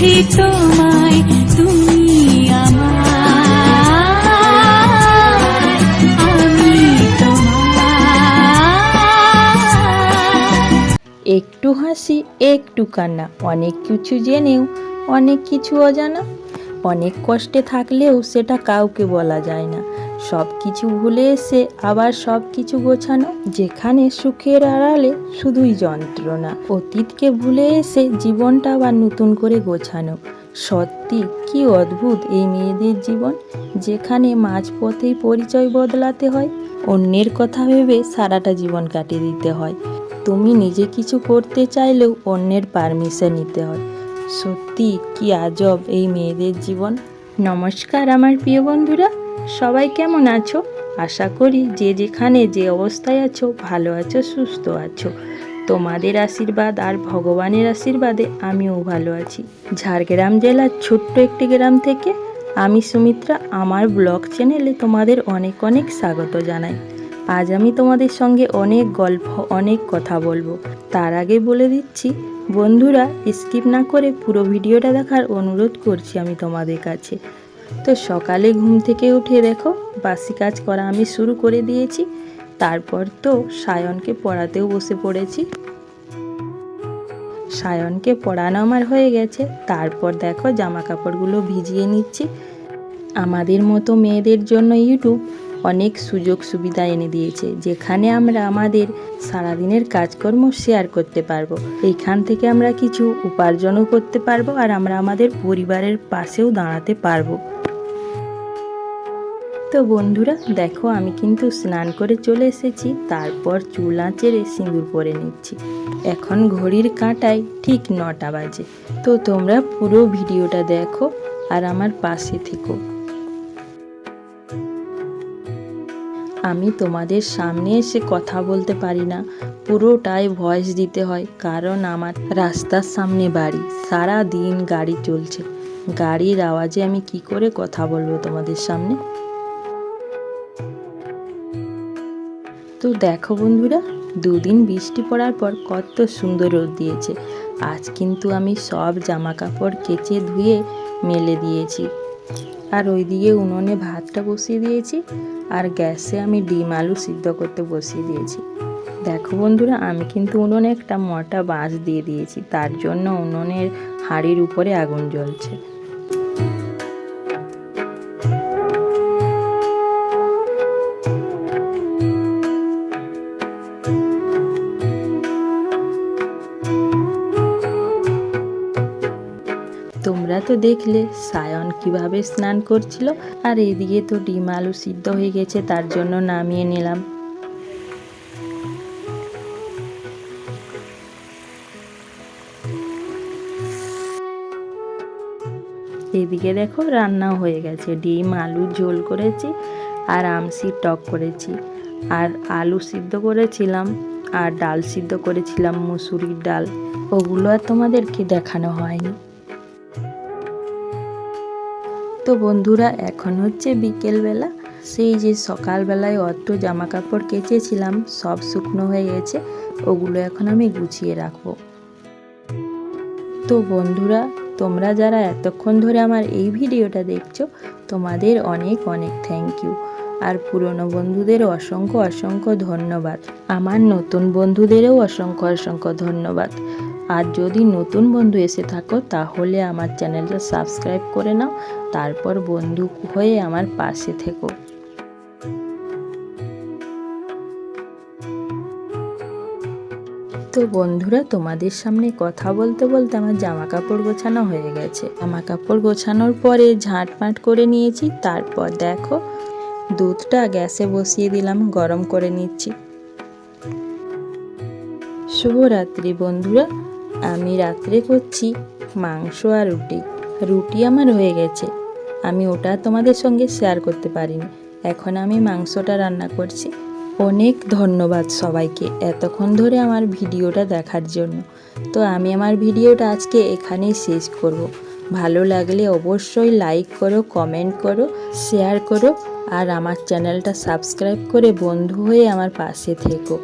পেয়েছি তোমায়, তুমি আমার, আমি তোমার। একটু হাসি একটু কান্না, অনেক কিছু জেনেও অনেক কিছু অজানা। অনেক কষ্টে থাকলেও সেটা কাউকে বলা যায় না। সব কিছু ভুলে এসে আবার সব কিছু গোছানো, যেখানে সুখের আড়ালে শুধুই যন্ত্রণা। অতীতকে ভুলে এসে জীবনটা আবার নতুন করে গোছানো। সত্যি কি অদ্ভুত এই মেয়েদের জীবন, যেখানে মাঝপথেই পরিচয় বদলাতে হয়, অন্যের কথা ভেবে সারাটা জীবন কাটিয়ে দিতে হয়। তুমি নিজে কিছু করতে চাইলেও অন্যের পারমিশন নিতে হয়। সত্যি কি আজব এই মেয়েদের জীবন। নমস্কার আমার প্রিয় বন্ধুরা, সবাই কেমন আছো? আশা করি যে যেখানে যে অবস্থায় আছো ভালো আছো, সুস্থ আছো। তোমাদের আশীর্বাদ আর ভগবানের আশীর্বাদে আমিও ভালো আছি। ঝাড়গ্রাম জেলার ছোট্ট একটি গ্রাম থেকে আমি সুমিত্রা আমার ব্লগ চ্যানেলে তোমাদের অনেক অনেক স্বাগত জানাই। আজ আমি তোমাদের সঙ্গে অনেক গল্প, অনেক কথা বলবো। তার আগে বলে দিচ্ছি বন্ধুরা, স্কিপ না করে পুরো ভিডিওটা দেখার অনুরোধ করছি আমি তোমাদের কাছে। তো সকালে ঘুম থেকে উঠে দেখো বাসি কাজ করা আমি শুরু করে দিয়েছি। তারপর তো সায়নকে পড়াতেও বসে পড়েছি। সায়নকে পড়ানো আমার হয়ে গেছে। তারপর দেখো জামা কাপড়গুলো ভিজিয়ে নিচ্ছি। আমাদের মতো মেয়েদের জন্য ইউটিউব অনেক সুযোগ সুবিধা এনে দিয়েছে, যেখানে আমরা আমাদের সারাদিনের কাজকর্ম শেয়ার করতে পারবো। এইখান থেকে আমরা কিছু উপার্জনও করতে পারবো, আর আমরা আমাদের পরিবারের পাশেও দাঁড়াতে পারবো। তো বন্ধুরা দেখো আমি কিন্তু স্নান করে চলে এসেছি। তারপর চুল আঁচড়ে সিঁদুর পরে নিচ্ছি। এখন ঘড়ির কাঁটায় ঠিক 9টা বাজে। তো তোমরা পুরো ভিডিওটা দেখো আর আমার পাশে থেকো। আমি তোমাদের সামনে এসে কথা বলতে পারি না, পুরোটাই ভয়েস দিতে হয়, কারণ আমার রাস্তার সামনে বাড়ি, সারা দিন গাড়ি চলছে। গাড়ির আওয়াজে আমি কি করে কথা বলবো তোমাদের সামনে। তো দেখো বন্ধুরা, দুদিন বৃষ্টি পড়ার পর কত সুন্দর রোদ দিয়েছে। আজ কিন্তু আমি সব জামা কাপড় কেচে ধুয়ে মেলে দিয়েছি। আর ওইদিকে উনুনে ভাতটা বসিয়ে দিয়েছি, আর গ্যাসে আমি ডিম আলু সিদ্ধ করতে বসিয়ে দিয়েছি। দেখো বন্ধুরা, আমি কিন্তু উনুনে একটা মোটা বাঁশ দিয়ে দিয়েছি, তার জন্য উনুনের হাঁড়ির উপরে আগুন জ্বলছে। তোমরা তো দেখলে সায়ন কিভাবে স্নান করছিল, আর এদিকে তো ডিম আলু সিদ্ধ হয়ে গেছে, তার জন্য নামিয়ে নিলাম। এদিকে দেখো রান্নাও হয়ে গেছে। ডিম আলু ঝোল করেছি, আর আমসির টক করেছি, আর আলু সিদ্ধ করেছিলাম, আর ডাল সিদ্ধ করেছিলাম মুসুরির ডাল। ওগুলো আর তোমাদেরকে দেখানো হয়নি। তো বন্ধুরা এখন হচ্ছে বিকেলবেলা। সেই যে সকালবেলায় অত জামা কাপড় কেচেছিলাম সব শুকনো হয়ে গেছে, ওগুলো এখন আমি গুছিয়ে রাখবো। তো বন্ধুরা, তোমরা যারা এতক্ষণ ধরে আমার এই ভিডিওটা দেখছো তোমাদের অনেক অনেক থ্যাংক ইউ। আর পুরনো বন্ধুদেরও অসংখ্য অসংখ্য ধন্যবাদ। আমার নতুন বন্ধুদেরও অসংখ্য অসংখ্য ধন্যবাদ। আর যদি নতুন বন্ধু এসে থাকো তাহলে আমার চ্যানেলটা সাবস্ক্রাইব করে নাও, তারপর বন্ধু হয়ে আমার পাশে থেকো। তো বন্ধুরা, তোমাদের সামনে কথা বলতে বলতে আমার জামা কাপড় গোছানো হয়ে গেছে। জামা কাপড় গোছানোর পরে ঝাঁটপাট করে নিয়েছি। তারপর দেখো দুধটা গ্যাসে বসিয়ে দিলাম, গরম করে নিচ্ছি। শুভরাত্রি বন্ধুরা, আমি রাত্রে করছি মাংস আর রুটি। রুটি আমার হয়ে গেছে, আমি ওটা তোমাদের সঙ্গে শেয়ার করতে পারিনি। এখন আমি মাংসটা রান্না করছি। অনেক ধন্যবাদ সবাইকে এতক্ষণ ধরে আমার ভিডিওটা দেখার জন্য। তো আমি আমার ভিডিওটা আজকে এখানেই শেষ করব। ভালো লাগলে অবশ্যই লাইক করো, কমেন্ট করো, শেয়ার করো, আর আমার চ্যানেলটা সাবস্ক্রাইব করে বন্ধু হয়ে আমার পাশে থেকো।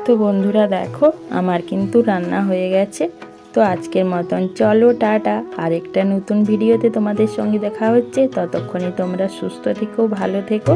তো বন্ধুরা দেখো আমার কিন্তু রান্না হয়ে গেছে। তো আজকের মতন চলো টাটা, আরেকটা নতুন ভিডিওতে তোমাদের সঙ্গে দেখা হচ্ছে। ততক্ষণে তোমরা সুস্থ থেকো, ভালো থেকো।